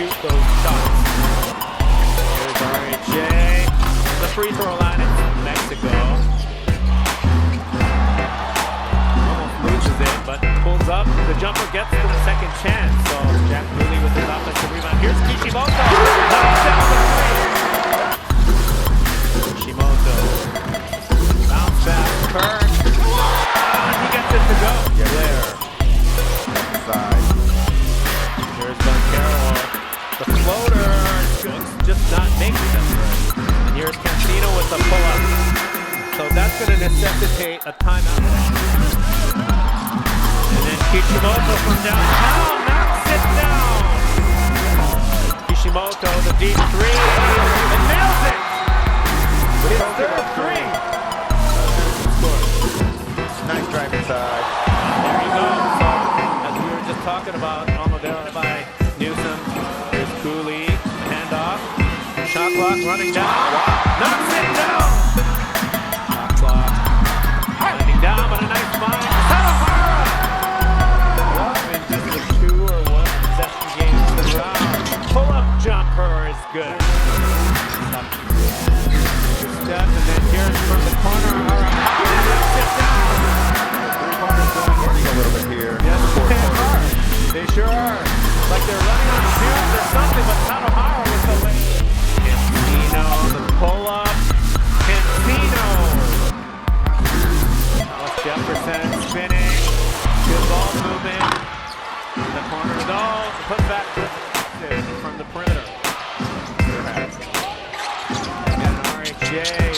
shoot those shots. Here's RJ. The free throw line in Mexico. Almost loses it, but pulls up. The jumper gets to the second chance. So Jack Brownlee with his offensive rebound. Here's Kishimoto. Knocks down the three. Kishimoto. Bounce back. Kirk. He gets it to go. Blair. Side. Here's Bunkero. The floater. Just not making them right. And here's Cancino with the pull-up. So that's going to necessitate a timeout. And then Kishimoto from downtown knocks it down. Kishimoto, the deep three, and nails it. His third three. Nice drive inside. There you go. So, as we were just talking about, almost there by Newsom. Here's Cooley, handoff. Shot clock running down. Knocks it down. Shot clock winding down, but a nice find. Sadahara. In just a 2 or 1 possession game to the round. Pull-up jumper is good. Step, and then here's from the corner. Knocks it down. Running a little bit here. Yes, they are. They sure are. Like they're running on fumes or something, but Sadahara with the lane. Cancino, the pull-up. Cancino. Alice Jefferson spinning. Good ball movement. In the corner to go. Put back from the perimeter. Again, RHJ.